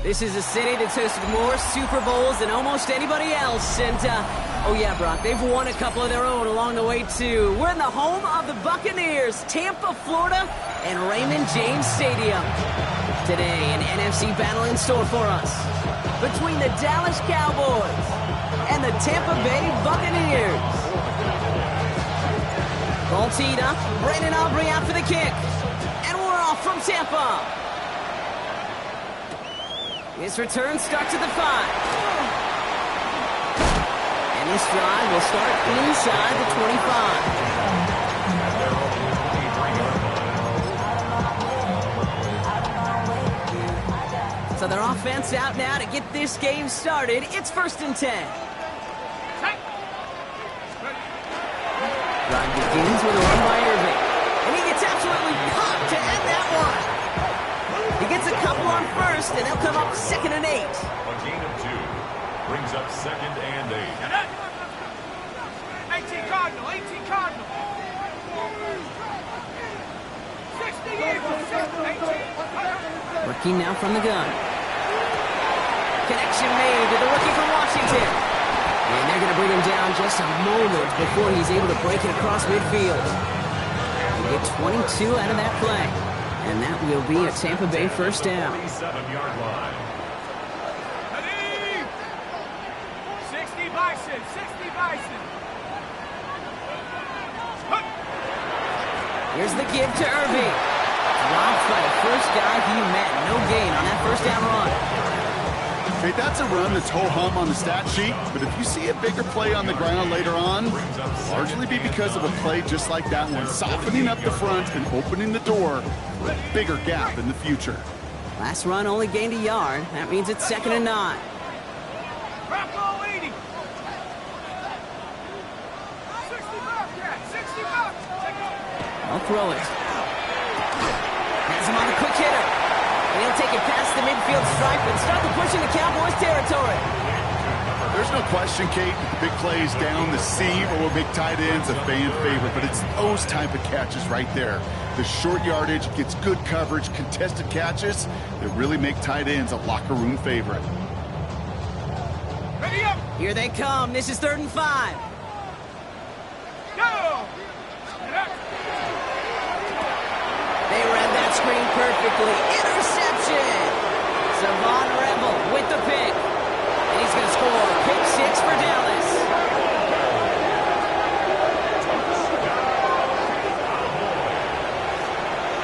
This is a city that's hosted more Super Bowls than almost anybody else. And, oh yeah, Brock, they've won a couple of their own along the way, too. We're in the home of the Buccaneers, Tampa, Florida, and Raymond James Stadium. Today, an NFC battle in store for us between the Dallas Cowboys and the Tampa Bay Buccaneers. Ball teed up, Brandon Aubrey out for the kick. And we're off from Tampa. This return starts at the 5. And this drive will start inside the 25. So their offense out now to get this game started. It's 1st and 10. Drive begins with a run by Irving. And he gets absolutely popped to end that one. He gets a couple on first, and they'll come up 2nd and 8. A gain of 2 brings up 2nd and 8. 18 Cardinal, 18 Cardinal. 60 Eagles, 18. Working now from the gun. Connection made to the rookie from Washington. And they're going to bring him down just a moment before he's able to break it across midfield. They get 22 out of that play. And that will be a Tampa Bay first down. 47-yard line. 60 Bison, 60 Bison. Here's the give to Irving. Dropped by the first guy he met. No gain on that first down run. Hey, that's a run that's ho-hum on the stat sheet, but if you see a bigger play on the ground later on, largely be because of a play just like that one, softening up the front and opening the door for a bigger gap in the future. Last run only gained a yard. That means it's 2nd and 9. Bravo 80. 60 bucks, yeah, 60 bucks. I'll throw it. Has him on the quick hitter. And he'll take it past the midfield stripe and start the push in the Cowboys' territory. There's no question, Kate, the big plays down the seam or big tight ends a fan favorite, but it's those type of catches right there. The short yardage gets good coverage, contested catches that really make tight ends a locker room favorite. Ready up. Here they come. This is 3rd and 5. Go. They read that screen perfectly. Interception! Savon Rebel with the pick. And he's going to score. Pick 6 for Dallas.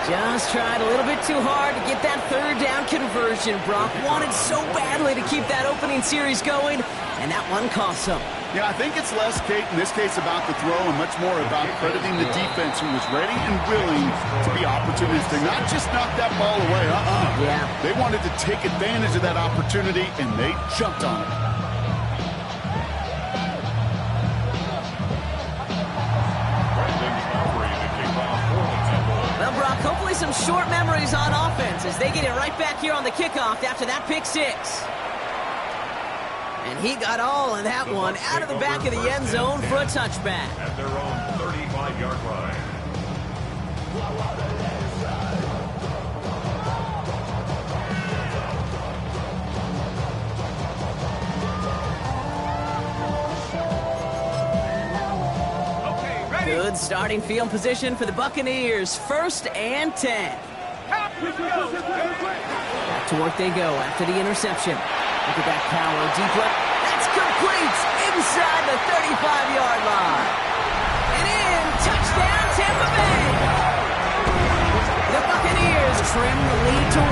Just tried a little bit too hard to get that 3rd down conversion. Brock wanted so badly to keep that opening series going, and that one cost him. Yeah, I think it's less, Kate, in this case about the throw and much more about crediting the defense who was ready and willing to be opportunistic. Not just knock that ball away, Yeah. They wanted to take advantage of that opportunity, and they jumped on it. Well, Brock, hopefully some short memories on offense as they get it right back here on the kickoff after that pick 6. And he got all of that one out of the back of the end zone for a touchback. At their own 35-yard line. Okay, ready. Good starting field position for the Buccaneers. 1st and 10. Back To work they go after the interception. Look at that power, deep left. That's complete inside the 35-yard line. And in, touchdown, Tampa Bay. The Buccaneers trim the lead to 1.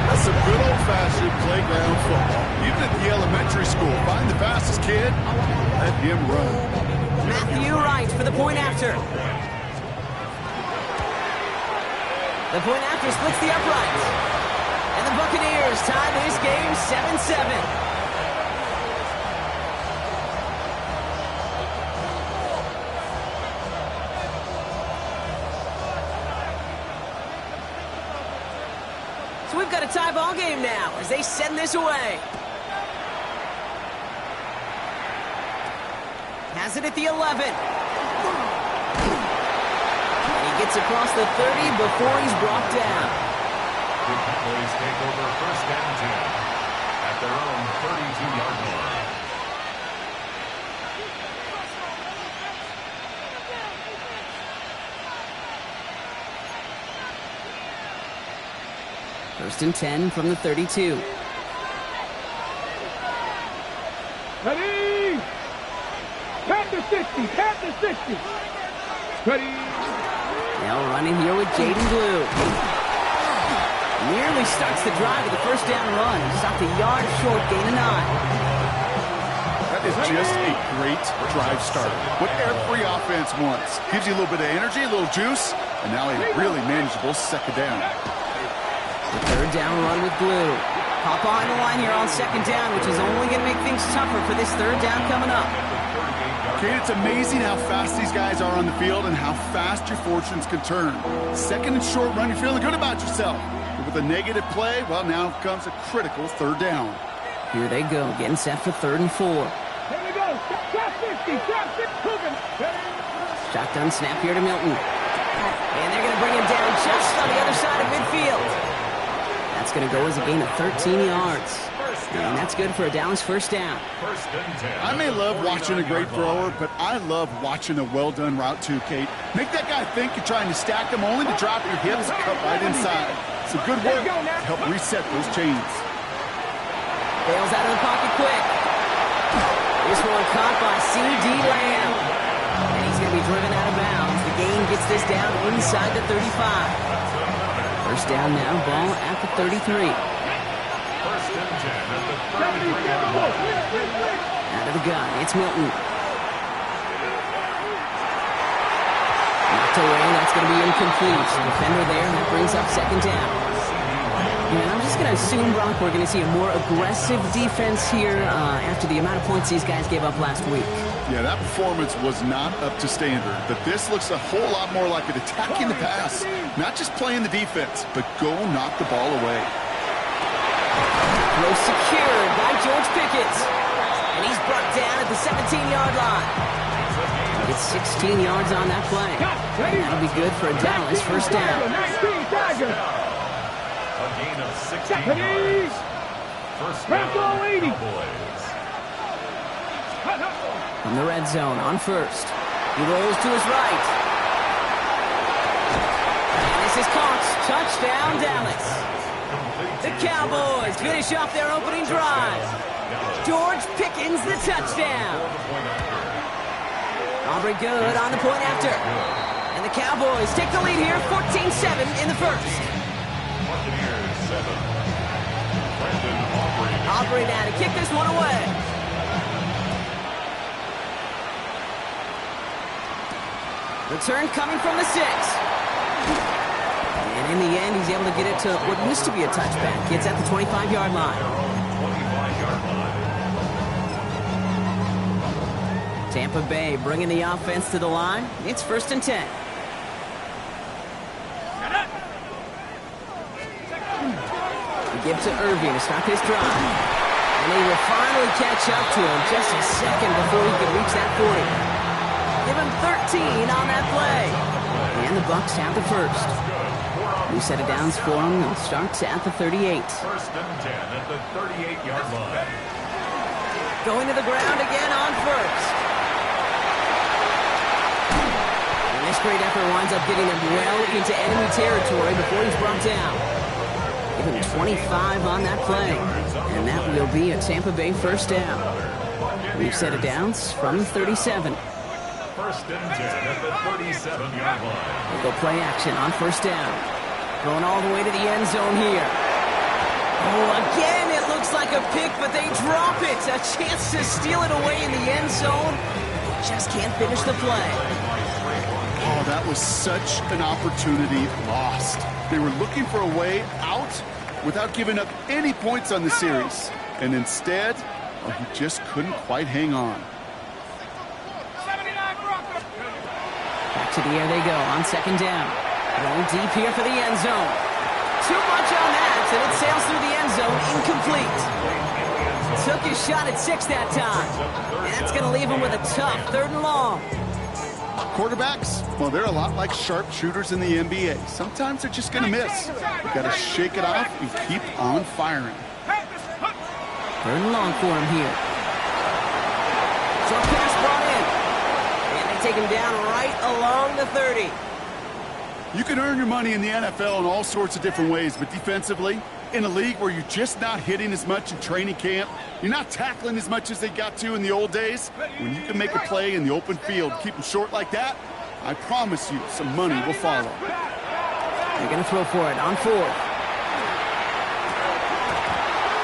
That's some good old-fashioned playground football. Even at the elementary school, find the fastest kid, let him run. Matthew Wright for the point after. The point after splits the uprights. And the Buccaneers tie this game 7-7. So we've got a tie ball game now as they send this away. Has it at the 11. And he gets across the 30 before he's brought down. for their first down 10 at their own 32-yard line. First and 10 from the 32. Ready! Panther 60! Panther 60! Ready! Now running here with Jaden Blue. Nearly starts the drive with a first down run. Stopped a yard short, gain of 9. That is just a great drive starter. What every offense wants. Gives you a little bit of energy, a little juice, and now a really manageable second down. The third down run with Blue. Hop on the line here on second down, which is only going to make things tougher for this third down coming up. Kate, it's amazing how fast these guys are on the field and how fast your fortunes can turn. Second and short run, you're feeling good about yourself. But with a negative play, well, now comes a critical third down. Here they go, getting set for 3rd and 4. Here we go! Trap 50! Trap 50! Coogan! Shotgun snap here to Milton. And they're going to bring him down just on the other side of midfield. That's going to go as a gain of 13 yards. And that's good for a Dallas first down. I may love watching a great thrower, but I love watching a well-done route too, Kate. Make that guy think you're trying to stack them only to drop your hips and cut right inside. So good work to help reset those chains. Bails out of the pocket quick. This one caught by C.D. Lamb. And he's going to be driven out of bounds. The gain gets this down inside the 35. First down now, ball at the 33. First and 10 at the 33-yard line. Out of the gun, it's Milton. Knocked away, that's going to be incomplete. Defender there, and that brings up second down. And I'm just going to assume, Brock, we're going to see a more aggressive defense here after the amount of points these guys gave up last week. Yeah, that performance was not up to standard, but this looks a whole lot more like it attacking the pass. Not just playing the defense, but go knock the ball away. Throw secured by George Pickett. And he's brought down at the 17-yard line. Gets 16 yards on that play. And that'll be good for a Dallas first down. A gain of 16 yards. First down, 80. Cowboys. From the red zone on first. He rolls to his right. And this is caught. Touchdown, Dallas. The Cowboys finish off their opening drive. George Pickens, the touchdown. Aubrey good on the point after. And the Cowboys take the lead here, 14-7 in the first. Buccaneers 7. Brandon Aubrey. Aubrey now to kick this one away. Return coming from the 6. And in the end, he's able to get it to what used to be a touchback. It's at the 25-yard line. 25-yard line. Tampa Bay bringing the offense to the line. It's first and 10. We give to Irving to start his drive. And he will finally catch up to him just a second before he can reach that 40. Give him 13 on that play. And the Bucs have the first. New set of downs for him. It starts at the 38. First and 10 at the 38-yard line. Going to the ground again on first. And this great effort winds up getting him well into enemy territory before he's brought down. Give him 25 on that play. And that will be a Tampa Bay first down. New set of downs from the 37. First and 10 at the 37-yard line. We'll go play action on first down. Going all the way to the end zone here. Oh, again, it looks like a pick, but they drop it. A chance to steal it away in the end zone. Just can't finish the play. Oh, that was such an opportunity lost. They were looking for a way out without giving up any points on the series. And instead, oh, he just couldn't quite hang on. Back to the air they go on second down. Going deep here for the end zone. Too much on that, and it sails through the end zone, incomplete. Took his shot at 6 that time. And that's going to leave him with a tough 3rd and long. Quarterbacks, well, they're a lot like sharpshooters in the NBA. Sometimes they're just going to miss. You got to shake it off and keep on firing. Third and long for him here. Short pass brought in. And they take him down right along the 30. You can earn your money in the NFL in all sorts of different ways, but defensively, in a league where you're just not hitting as much in training camp, you're not tackling as much as they got to in the old days, when you can make a play in the open field, keep them short like that, I promise you some money will follow. They're going to throw for it on fourth.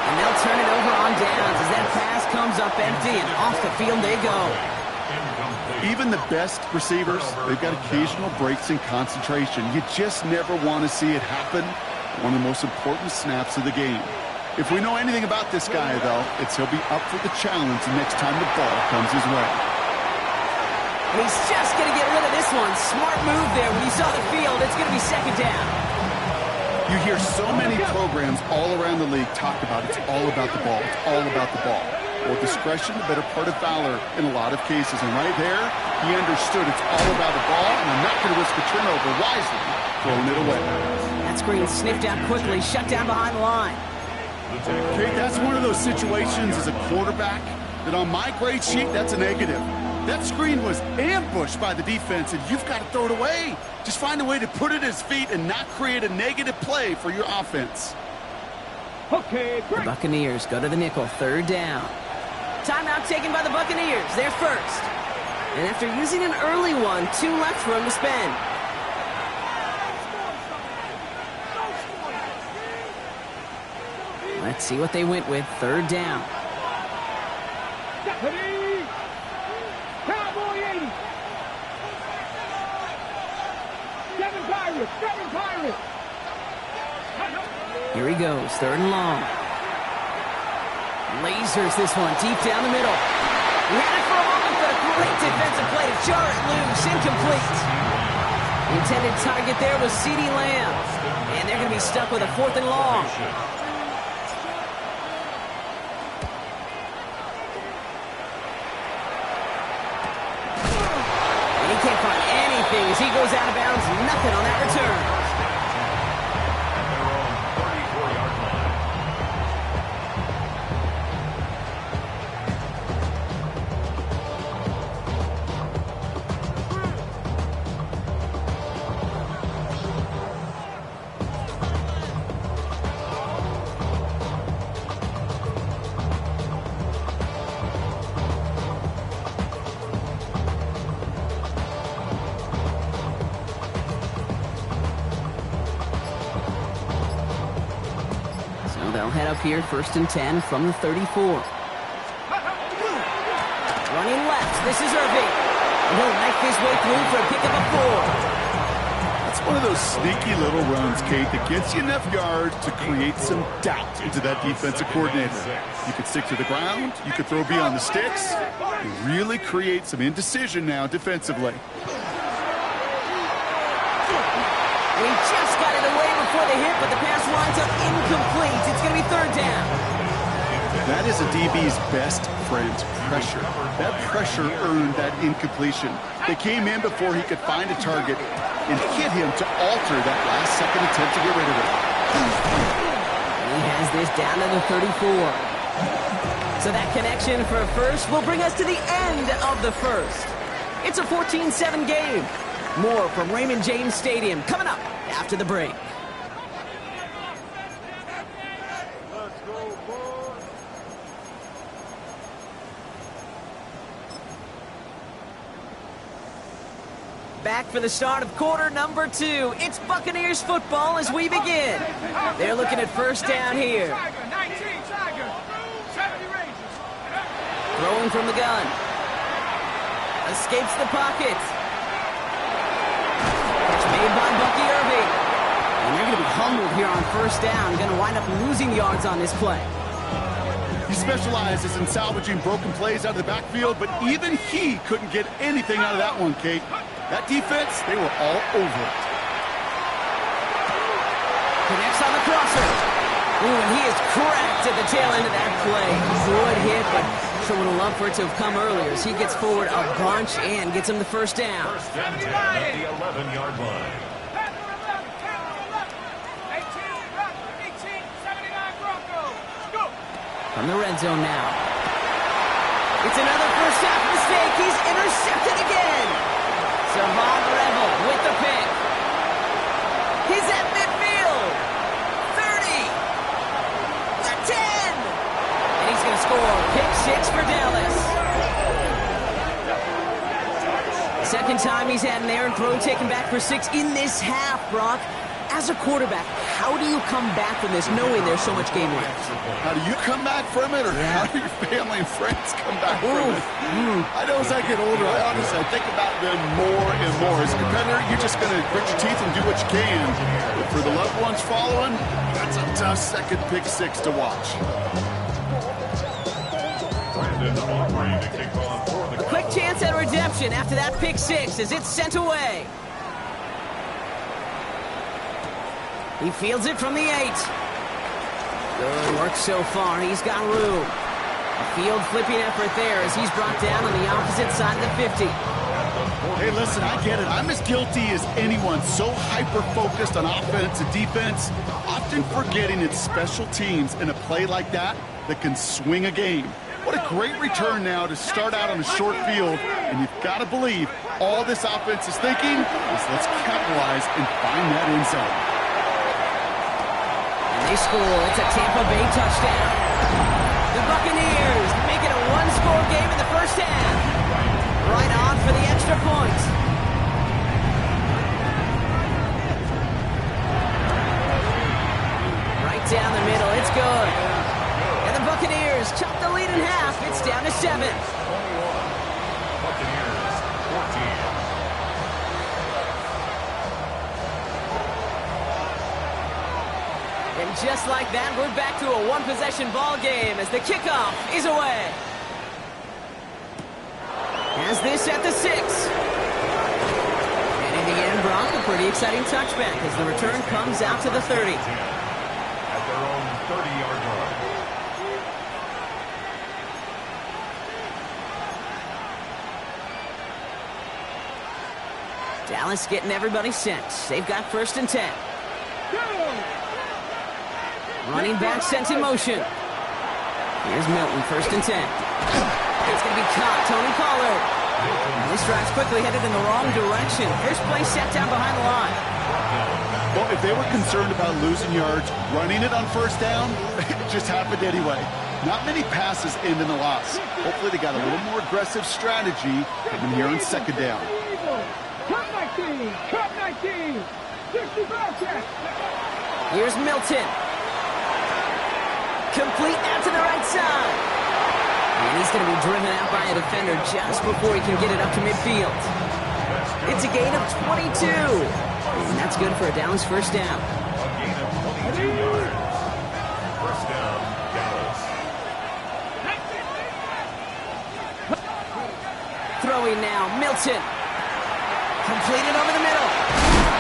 And they'll turn it over on downs as that pass comes up empty, and off the field they go. Even the best receivers, they've got occasional breaks in concentration. You just never want to see it happen. One of the most important snaps of the game. If we know anything about this guy, though, it's he'll be up for the challenge the next time the ball comes his way. And he's just going to get rid of this one. Smart move there when he saw the field. It's going to be second down. You hear so many programs all around the league talk about it's all about the ball. It's all about the ball. Well, discretion, the better part of valor in a lot of cases. And right there, he understood it's all about the ball, and I'm not going to risk a turnover wisely, throwing it away. That screen sniffed out quickly, shut down behind the line. Okay, that's one of those situations as a quarterback that on my grade sheet, that's a negative. That screen was ambushed by the defense, and you've got to throw it away. Just find a way to put it at his feet and not create a negative play for your offense. Okay, The Buccaneers go to the nickel, third down. Timeout taken by the Buccaneers. They're first. And after using an early one, 2 left for him to spend. Let's see what they went with. Third down. Deputy! Cowboy 80! Seven Pirates! Here he goes. Third and long. Lasers this one deep down the middle. He had it for a moment, but a great defensive play to jar it loose. Incomplete. The intended target there was CeeDee Lamb. And they're going to be stuck with a fourth and long. And he can't find anything as he goes out of bounds. Nothing on that return. They'll head up here, first and 10 from the 34. Running left, this is Irving. And he'll knife his way through for a pickup of 4. It's one of those sneaky little runs, Kate, that gets you enough yards to create some doubt into that defensive coordinator. You could stick to the ground, you could throw beyond the sticks, and really create some indecision now defensively. And he just got it away before the hit, but the pass winds up incomplete. It's going to be third down. That is a DB's best friend, pressure. That pressure earned that incompletion. They came in before he could find a target and hit him to alter that last-second attempt to get rid of it. And he has this down to the 34. So that connection for a first will bring us to the end of the first. It's a 14-7 game. More from Raymond James Stadium coming up after the break. Back for the start of quarter number 2. It's Buccaneers football as we begin. They're looking at first down here. Throwing from the gun. Escapes the pocket. Catch made by Bucky Irving. And they're going to be humbled here on first down. Going to wind up losing yards on this play. He specializes in salvaging broken plays out of the backfield, but even he couldn't get anything out of that one, Kate. That defense, they were all over it. Connects on the crosser. Ooh, and he is cracked at the tail end of that play. Good hit, but Sure would have loved for it to have come earlier as he gets forward a bunch and gets him the first down. First and 10 at the 11-yard line. From the red zone now. It's another first half mistake. He's intercepted again. Savon Revel with the pick. He's at midfield. 30. The 10. And he's going to score. Pick 6 for Dallas. Second time he's had an errant throw taken back for 6 in this half, Brock. As a quarterback, how do you come back from this knowing there's so much game left? How do you come back from it, or how do your family and friends come back from it? I know as I get older, I think about them more and more. As a competitor, you're just going to grit your teeth and do what you can. But for the loved ones following, that's a tough second pick 6 to watch. A quick chance at redemption after that pick 6 as it's sent away. He fields it from the 8. Good work so far. He's got room. A field flipping effort there as he's brought down on the opposite side of the 50. Hey, listen, I get it. I'm as guilty as anyone. So hyper-focused on offense and defense, often forgetting it's special teams in a play like that can swing a game. What a great return now to start out on a short field, and you've got to believe all this offense is thinking is let's capitalize and find that end zone. They score. It's a Tampa Bay touchdown. The Buccaneers make it a one-score game in the first half. Right on for the extra point. Right down the middle. It's good. And the Buccaneers chop the lead in half. It's down to 7. 21. Buccaneers 14. And just like that, we're back to a one-possession ball game as the kickoff is away. Has this at the 6. And in the end, Brock, a pretty exciting touchback as the return comes out to the 30. At their own 30-yard line. Dallas getting everybody set. They've got first and 10. Running back sent in motion. Here's Milton, first and 10. It's going to be caught. Tony Pollard. And this drive's quickly headed in the wrong direction. First play set down behind the line. Well, if they were concerned about losing yards, running it on first down, it just happened anyway. Not many passes end in a loss. Hopefully they got a little more aggressive strategy coming here on second down. Cut 19! Cut 19! 65 check! Here's Milton. Complete out to the right side. And he's going to be driven out by a defender just before he can get it up to midfield. It's a gain of 22. And that's good for a Dallas first down. A gain of 22 yards. First down, Dallas. Throwing now, Milton. Completed over the middle.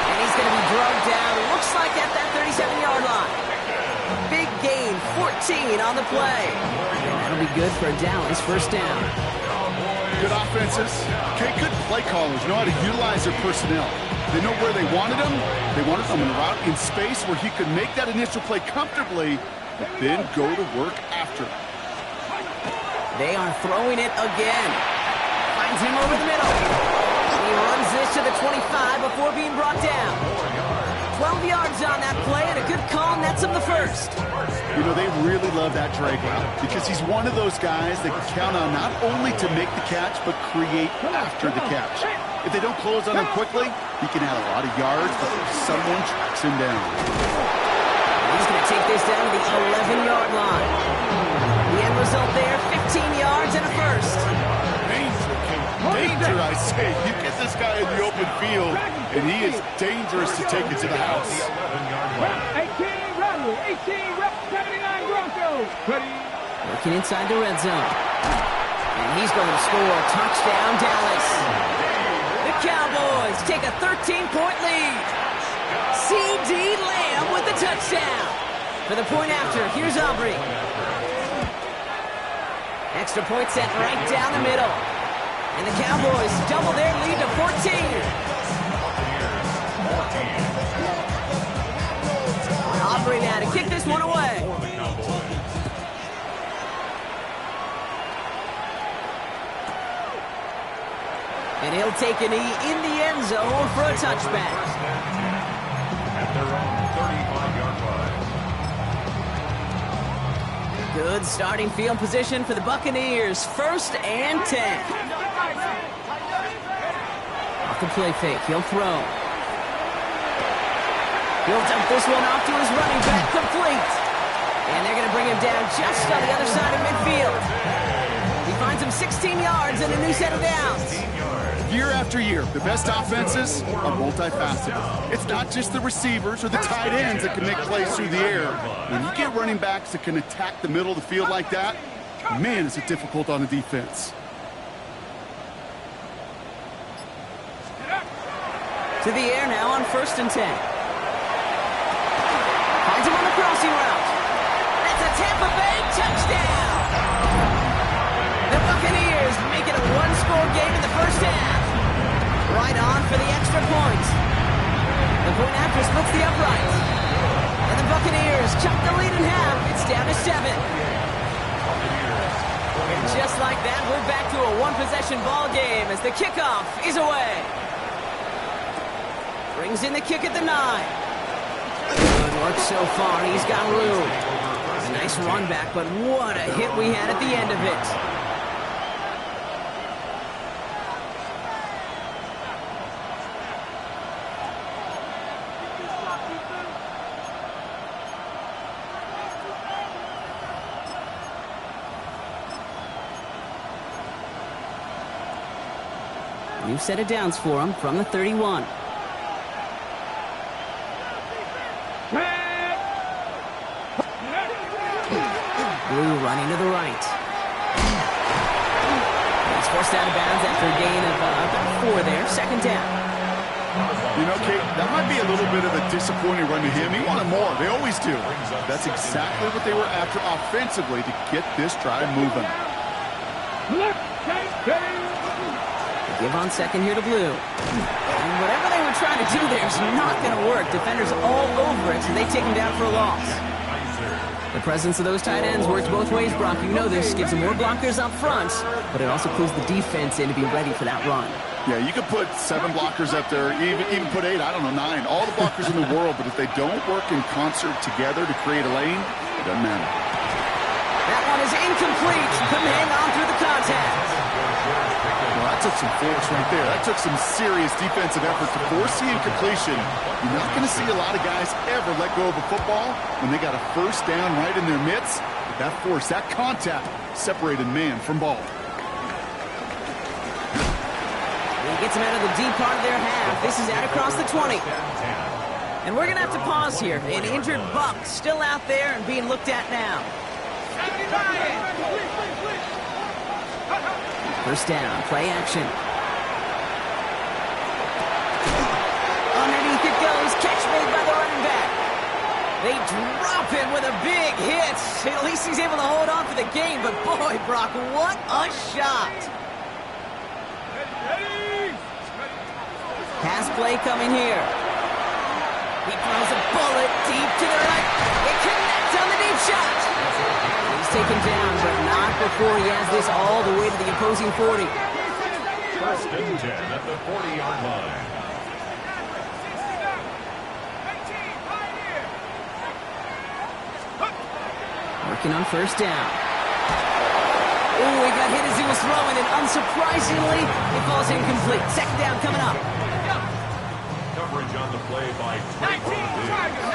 And he's going to be drugged down. Looks like at that 37-yard line. Big gain, 14 on the play. And that'll be good for Dallas first down. Good offenses. Okay, good play callers know how to utilize their personnel. They know where they wanted them. They wanted them in a route in space where he could make that initial play comfortably, but then go to work after. They are throwing it again. Finds him over the middle. He runs this to the 25 before being brought down. 12 yards on that play, and a good call nets him the first. You know, they really love that drag route because he's one of those guys that can count on not only to make the catch, but create after the catch. If they don't close on him quickly, he can add a lot of yards before someone tracks him down. He's going to take this down to the 11-yard line. The end result there, 15 yards and a first. Danger, I say. You get this guy in the open field, and he is dangerous to take it to the house. 18 Rebel, 18 Rep, 79 Broncos. Ready? Working inside the red zone. And he's going to score. Touchdown, Dallas. The Cowboys take a 13-point lead. C.D. Lamb with the touchdown. For the point after, here's Aubrey. Extra point sent right down the middle. And the Cowboys double their lead to 14. Aubrey now to kick this one away. And he'll take a knee in the end zone for a touchback. At their own 35-yard line. Good starting field position for the Buccaneers. 1st and 10. Off the play fake, he'll throw. He'll dump this one off to his running back, complete. And they're going to bring him down just on the other side of midfield. He finds him 16 yards and a new set of downs. Year after year, the best offenses are multifaceted. It's not just the receivers or the tight ends that can make plays through the air. When you get running backs that can attack the middle of the field like that, man, is it difficult on the defense. To the air now on 1st and 10. Finds him on the crossing route. That's a Tampa Bay touchdown. The Buccaneers make it a one-score game in the first half. Right on for the extra point. The point after splits the uprights. And the Buccaneers chop the lead in half. It's down to 7. And just like that, we're back to a one-possession ball game as the kickoff is away. Brings in the kick at the 9. Good work so far. He's got room. A nice run back, but what a hit we had at the end of it. New set of downs for him from the 31. Blue running to the right. He's forced out of bounds after a gain of about 4 there. 2nd down. You know, Kate, that might be a little bit of a disappointing run to him. He wanted more. They always do. That's exactly what they were after offensively to get this drive moving. Give on 2nd here to Blue. And whatever they were trying to do there is not going to work. Defenders all over it, so they take him down for a loss. The presence of those tight ends works both ways, Brock. You know this. Gives them more blockers up front, but it also pulls the defense in to be ready for that run. Yeah, you could put 7 blockers up there, even put 8, I don't know, 9. All the blockers in the world, but if they don't work in concert together to create a lane, it doesn't matter. That one is incomplete. Couldn't hang on through the contact. Well, that took some force right there. That took some serious defensive effort to force the incompletion. You're not going to see a lot of guys ever let go of a football when they got a 1st down right in their midst. But that force, that contact, separated man from ball. He gets him out of the deep part of their half. This is out across the 20. And we're going to have to pause here. An injured Buck still out there and being looked at now. 1st down, play action. Underneath it goes, catch made by the running back. They drop him with a big hit. At least he's able to hold on for the game, but boy, Brock, what a shot. Pass play coming here. He throws a bullet deep to the right. It connects on the deep shot. He's taken down, but not before he has this all the way to the opposing 40. 1st and 10 at the 40-yard line. Working on 1st down. Oh, he got hit as he was throwing, and unsurprisingly, it falls incomplete. 2nd down coming up. Coverage on the play by 19 Tigers.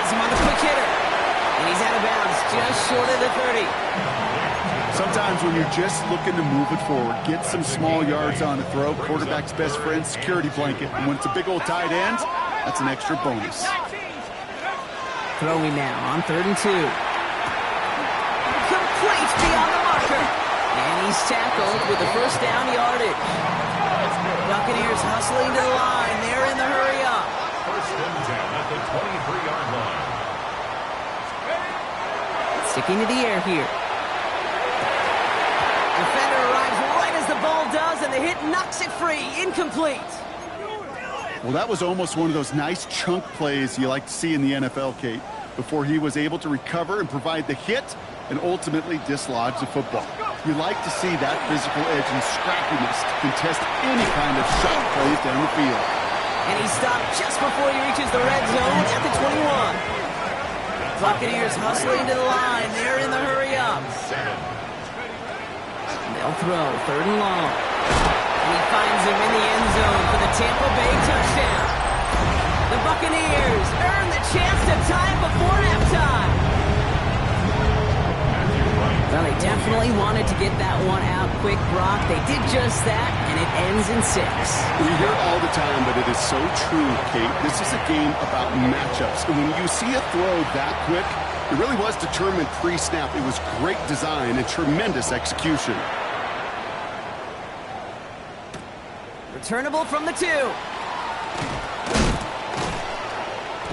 Him on the quick hitter. And he's out of bounds, just short of the 30. Sometimes when you're just looking to move it forward, get some small yards on the throw, quarterback's best friend, security blanket. And when it's a big old tight end, that's an extra bonus. Throwing now on 3rd and 2. Complete beyond the marker. And he's tackled with the 1st down yardage. Buccaneers hustling to the line. They're in the hurry up. 1st and 10 at the 23-yard line. back into the air here. Defender arrives right as the ball does, and the hit knocks it free. Incomplete. Well, that was almost one of those nice chunk plays you like to see in the NFL, Kate, before he was able to recover and provide the hit and ultimately dislodge the football. You like to see that physical edge and scrappiness to contest any kind of shot plays down the field. And he stopped just before he reaches the red zone at the 21. Buccaneers hustling to the line. They're in the hurry up. They'll throw, 3rd and long. And he finds him in the end zone for the Tampa Bay touchdown. The Buccaneers earn the chance to tie it before halftime. Well, they definitely wanted to get that one out quick, Brock. They did just that, and it ends in 6. We hear all the time, but it is so true, Kate. This is a game about matchups. And when you see a throw that quick, it really was determined pre-snap. It was great design and tremendous execution. Returnable from the 2.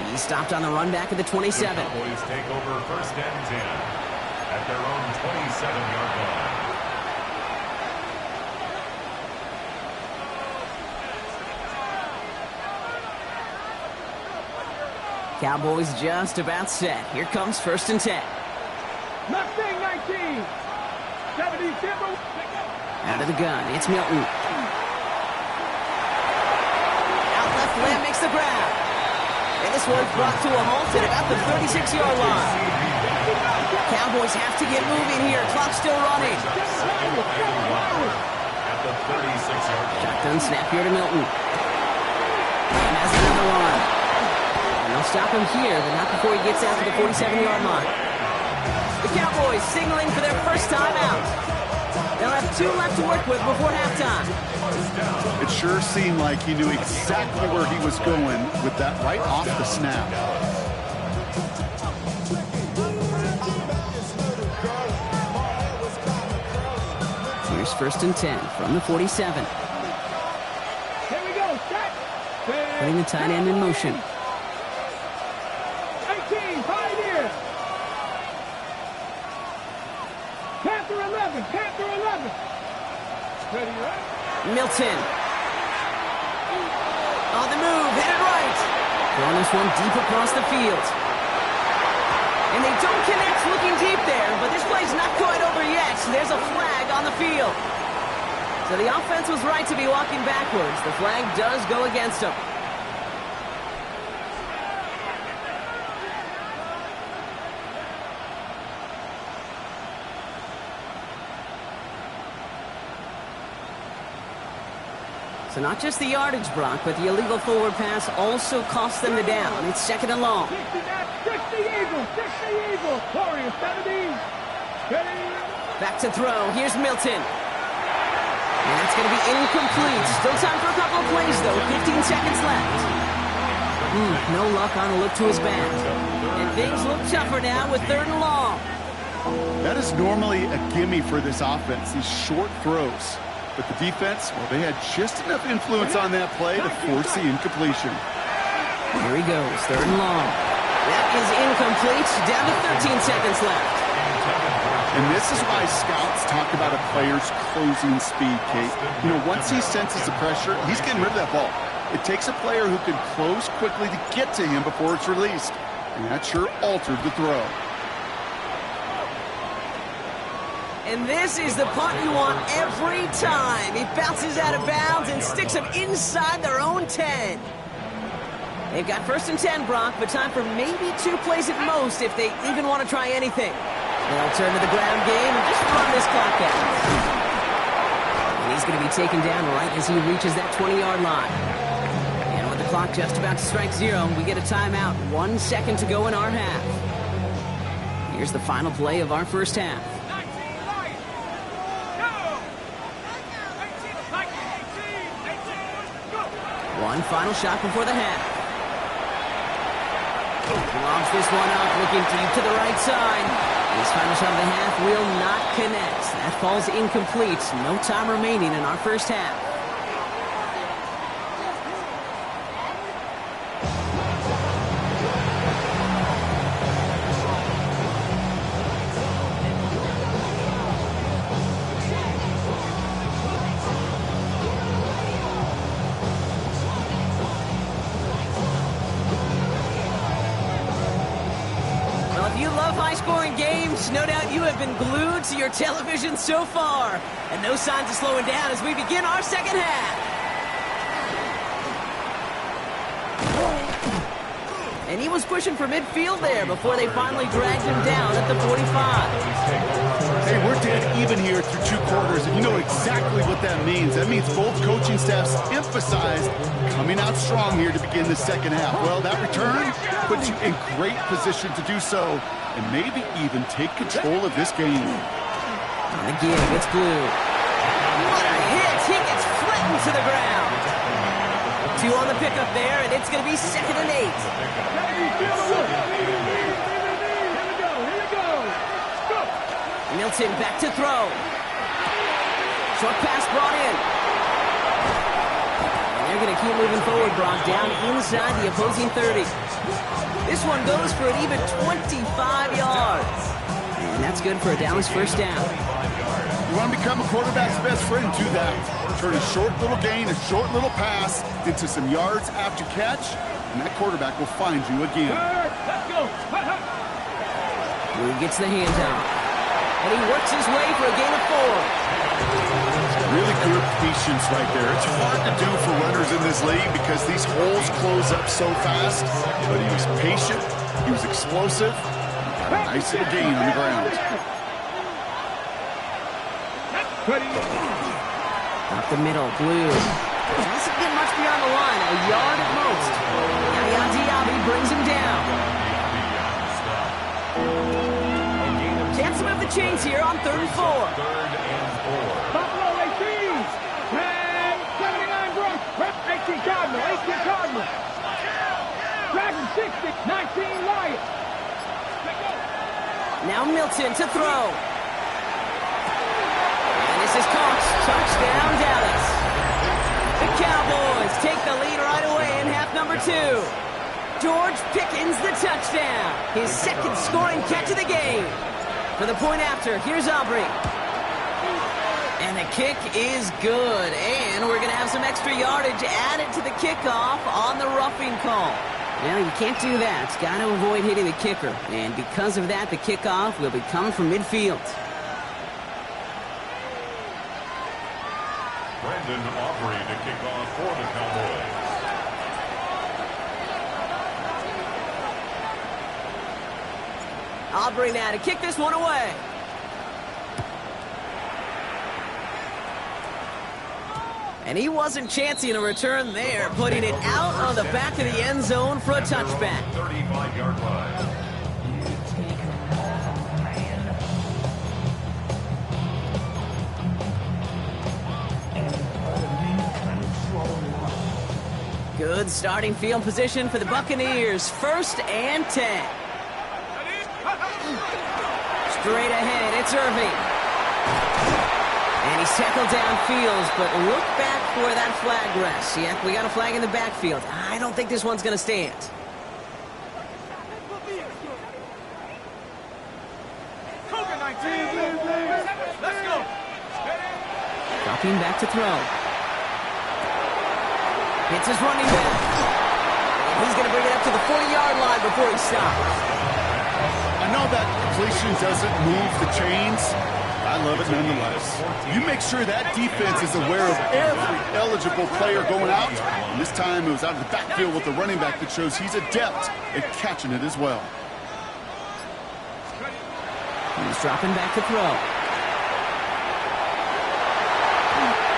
He stopped on the run back at the 27. The Cowboys take over 1st and 10 at their own 27-yard line. Cowboys just about set. Here comes 1st and 10. Mustang 19. 70 Timber. Out of the gun, it's Milton. Out left, Lamb makes the grab. And this one's brought to a halt at about the 36-yard line. Cowboys have to get moving here. Clock's still running. At the 36-yard line. Shotgun snap here to Milton. And has another one. And they'll stop him here, but not before he gets out to the 47-yard line. The Cowboys signaling for their first timeout. They'll have 2 left to work with before halftime. It sure seemed like he knew exactly where he was going with that right off the snap. Here's 1st and 10 from the 47. Here we go. Set. Putting the tight end in motion. 18. Pioneer. Panther 11. Panther 11. Ready, right? Milton. On the move, headed right. Throwing this one deep across the field. And they don't connect looking deep there, but this play's not quite over yet. There's a flag on the field. So the offense was right to be walking backwards. The flag does go against them. So not just the yardage, Brock, but the illegal forward pass also cost them the down. It's 2nd and long. 60 Eagles. 60 Eagles. Warriors 70. Ready. Back to throw. Here's Milton. And that's going to be incomplete. Still time for a couple of plays, though. 15 seconds left. No luck on a look to his back. And things look tougher now with 3rd and long. That is normally a gimme for this offense, these short throws. But the defense, well, they had just enough influence on that play to force the incompletion. Here he goes, 3rd and long. That is incomplete. Down to 13 seconds left. And this is why scouts talk about a player's closing speed, Kate. You know, once he senses the pressure, he's getting rid of that ball. It takes a player who can close quickly to get to him before it's released. And that sure altered the throw. And this is the punt you want every time. He bounces out of bounds and sticks them inside their own 10. They've got 1st and 10, Brock, but time for maybe 2 plays at most if they even want to try anything. They'll turn to the ground game and just run this clock out. And he's going to be taken down right as he reaches that 20-yard line. And with the clock just about to strike 0, we get a timeout. 1 second to go in our half. Here's the final play of our first half. One final shot before the half. Lobs this one up, looking deep to the right side. This final shot of the half will not connect. That falls incomplete. No time remaining in our first half. high-scoring games. No doubt you have been glued to your television so far. And no signs of slowing down as we begin our second half. And he was pushing for midfield there before they finally dragged him down at the 45. Hey, we're dead even here through 2 quarters, and you know exactly what that means. That means both coaching staffs emphasized coming out strong here to begin the second half. Well, that return puts you in great position to do so, and maybe even take control of this game. On the give, it's Blue. What a hit! He gets flattened to the ground. 2 on the pickup there, and it's going to be 2nd and 8. Milton back to throw. Short pass brought in. And they're going to keep moving forward, Brock, down inside the opposing 30. This one goes for an even 25 yards. And that's good for a Dallas first down. You want to become a quarterback's best friend, do that. Turn a short little gain, a short little pass into some yards after catch, and that quarterback will find you again. Let's go. Blue gets the handout. And he works his way for a gain of 4. Really good patience right there. It's hard to do for runners in this league because these holes close up so fast, but he was patient, he was explosive, got a nice little gain on the ground. Up the middle, Blue. Doesn't get much beyond the line, a yard at most. Yaya Diaby brings him down. Chance to move the chains here on 3rd and 4. Buffalo 18. 79 Bronx. 18 Cardinal. 18 Cardinal. Dragon 60. 19 Lions. Now Milton to throw. And this is caught. Touchdown, Dallas. The Cowboys take the lead right away in half number 2. George Pickens the touchdown. His 2nd scoring catch of the game. For the point after, here's Aubrey. And the kick is good. And we're going to have some extra yardage added to the kickoff on the roughing call. Now, you can't do that. Got to avoid hitting the kicker. And because of that, the kickoff will be coming from midfield. Brandon Aubrey to kick off for the Cowboys. Aubrey now to kick this one away. And he wasn't chancing a return there, putting it out on the back of the end zone for a touchback. 35-yard line. Good starting field position for the Buccaneers. 1st and 10. Straight ahead, it's Irving. And he's tackled downfield, but look back for that flag rest. Yeah, we got a flag in the backfield. I don't think this one's going to stand. Let's go. Dropping back to throw. Hits his running back. He's going to bring it up to the 40-yard line before he stops. I know that completion doesn't move the chains. I love it nonetheless. You make sure that defense is aware of every eligible player going out. And this time it was out of the backfield with the running back that shows he's adept at catching it as well. He's dropping back to throw.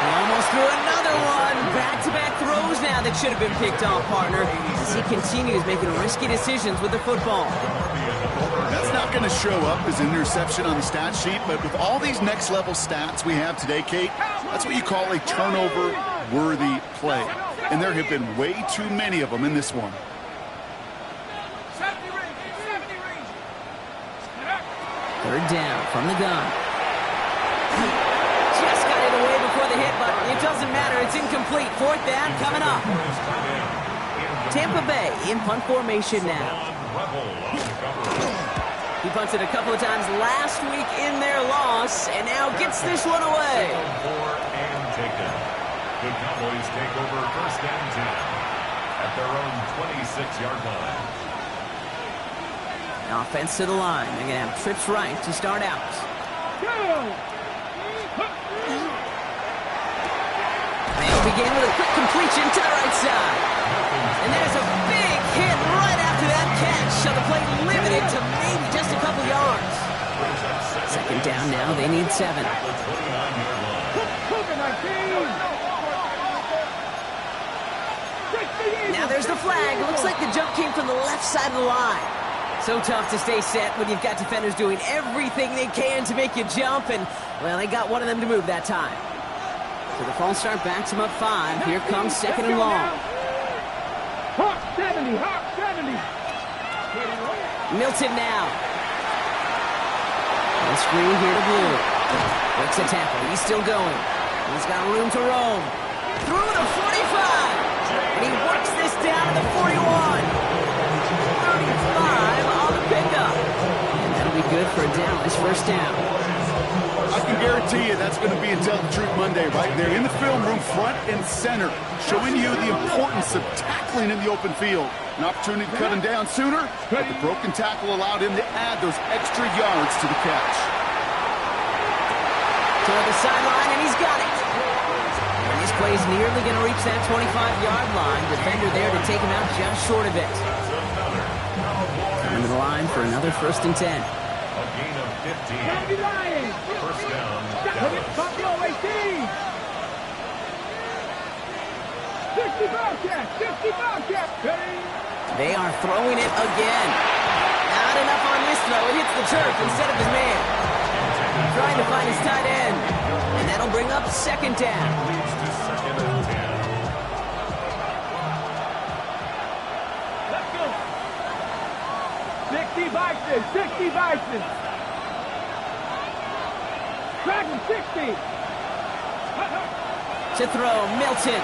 He almost threw another one. Back-to-back throws now that should have been picked off, partner, as he continues making risky decisions with the football. That's not going to show up as an interception on the stat sheet, but with all these next-level stats we have today, Kate, that's what you call a turnover-worthy play. And there have been way too many of them in this one. Third down from the gun. Just got it away before the hit, but it doesn't matter. It's incomplete. 4th down coming up. Tampa Bay in punt formation now. He punted a couple of times last week in their loss, and now gets this one away. The Cowboys take over 1st and 10 at their own 26-yard line. Offense to the line. They're going to have trips right to start out. They'll begin with a quick completion to the right side. And there's a big hit right after that catch. So the play limited to maybe just a couple yards. Second down now. They need 7. Now there's the flag. Looks like the jump came from the left side of the line. So tough to stay set when you've got defenders doing everything they can to make you jump. And, well, they got one of them to move that time. So the false start backs him up 5. Here comes second and long. Hawk 70, Hawk 70. Milton now. The screen here to Blue. Breaks a tackle. He's still going. He's got room to roam. Through to 45. And he works this down to the 41. 35 on the pickup. And that'll be good for a downless first down. I can guarantee you that's going to be in Tell the Truth Monday right there in the film room, front and center, showing you the importance of tackling in the open field. An opportunity to cut him down sooner, but the broken tackle allowed him to add those extra yards to the catch. Toward the sideline, and he's got it. And this play is nearly going to reach that 25-yard line. Defender there to take him out just short of it. Coming to the line for another first and 10. A gain of 15. First down. Buffalo 18. 60 Bobcats, 60 Bobcats. They are throwing it again. Not enough on this throw. It hits the turf instead of his man. Trying to find his tight end. And that'll bring up second down. Leads to second and 10. Let's go. 60 Bison, 60 Bison. Dragon 60. To throw, Milton.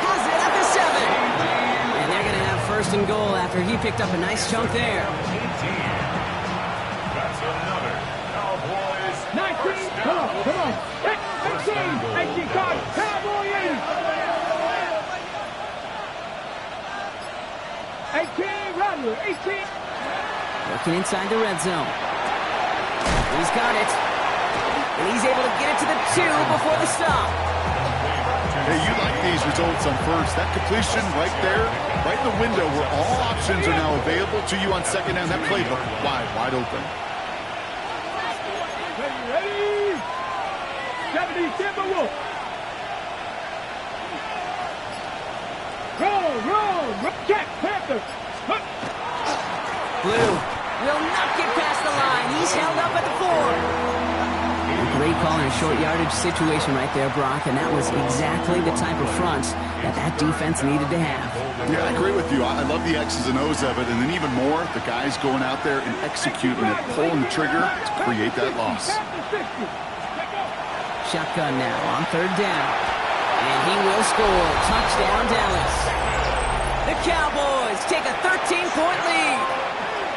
Has it at the 7. And they're going to have first and goal after he picked up a nice chunk there. 18. That's another. Cowboys. 19. Come on. 18. 18 cards. Cowboy 80. 18. Rattler. 18. Working inside the red zone. He's got it. And he's able to get it to the 2 before the stop. Hey, you like these results on first. That completion right there, right in the window where all options are now available to you on second down. That playbook wide open. Ready? 70 Timberwolves. Roll. Check, Panthers. Blue will not get past the line. He's held up at the 4. Great call in a short yardage situation right there, Brock, and that was exactly the type of front that defense needed to have. Yeah, I agree with you. I love the X's and O's of it, and then even more, the guys going out there and executing it, pulling the trigger to create that loss. Shotgun now on third down. And he will score. Touchdown, Dallas. The Cowboys take a 13-point lead.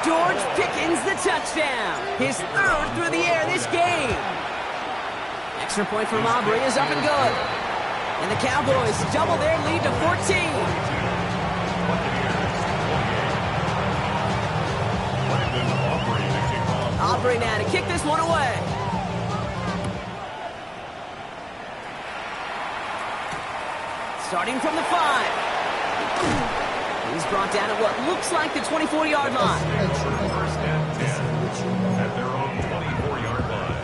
George Pickens the touchdown. His 3rd through the air this game. Extra point from Aubrey is up and good. And the Cowboys double their lead to 14. Aubrey now to kick this one away. Starting from the 5. He's brought down at what looks like the 24-yard line. First and 10 at their own 24-yard line.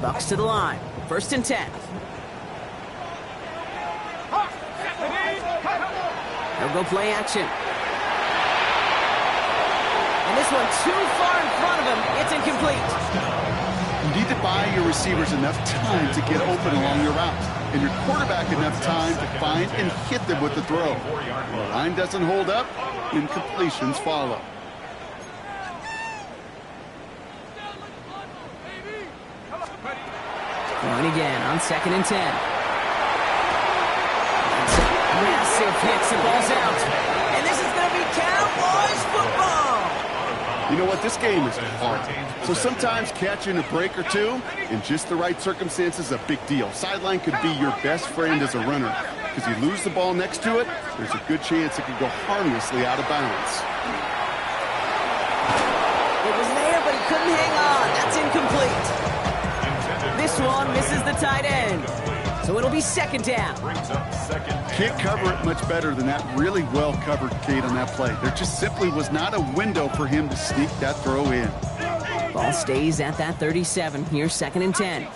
Bucs to the line. First and 10. They'll go play action. And this one too far in front of him. It's incomplete. You need to buy your receivers enough time to get open along your route, and your quarterback enough time to find and hit them with the throw. When the line doesn't hold up, incompletions follow. Going again on second and 10. Massive hits. The ball's out. And this is going to be Cowboys football. You know what? This game is hard. So sometimes catching a break or two in just the right circumstances is a big deal. Sideline could be your best friend as a runner. because you lose the ball next to it, there's a good chance it could go harmlessly out of bounds. It was there, but he couldn't hang on. That's incomplete. This one misses the tight end. So it'll be second down. Can't cover it much better than that. Really well covered, Kate, on that play. There just simply was not a window for him to sneak that throw in. Ball stays at that 37. Here's second and 10.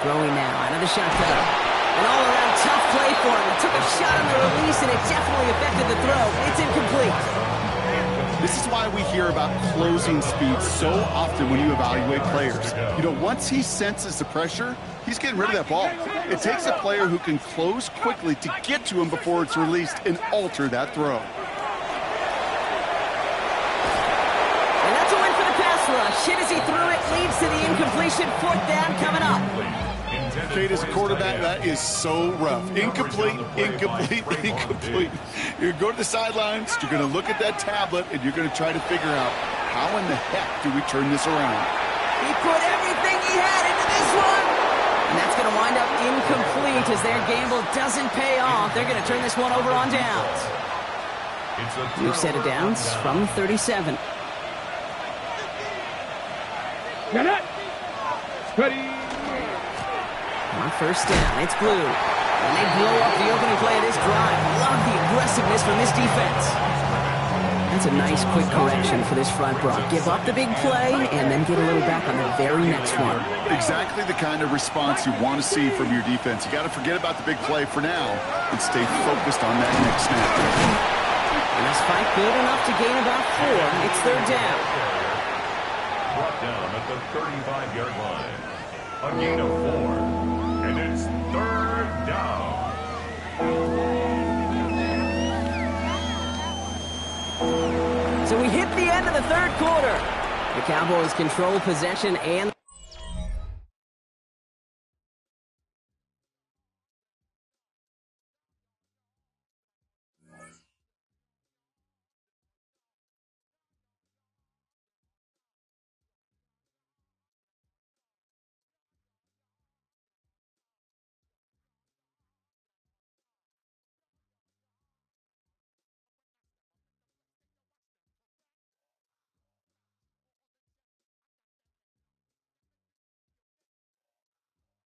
Throwing now out of the shotgun. An all-around tough play for him. He took a shot on the release, and it definitely affected the throw. It's incomplete. This is why we hear about closing speed so often when you evaluate players. You know, once he senses the pressure, he's getting rid of that ball. It takes a player who can close quickly to get to him before it's released and alter that throw. And that's a win for the pass rush. Hit as he threw it, leads to the incompletion. Fourth down coming up. Kate, as a quarterback, that is so rough. Incomplete, incomplete, incomplete. You're going to go to the sidelines, you're going to look at that tablet, and you're going to try to figure out how in the heck do we turn this around. He put everything he had into this one. And that's going to wind up incomplete as their gamble doesn't pay off. They're going to turn this one over on downs. New set of downs from 37. Get it. Ready. On first down, it's Blue. And they blow up the opening play of this drive. Love the aggressiveness from this defense. That's a nice quick correction for this front, Brock. Give up the big play and then get a little back on the very next one. Exactly the kind of response you want to see from your defense. You got to forget about the big play for now and stay focused on that next snap. And this fight good enough to gain about 4. It's third down. Brought down at the 35-yard line. A gain of 4. And it's third down. So we hit the end of the third quarter. The Cowboys control possession and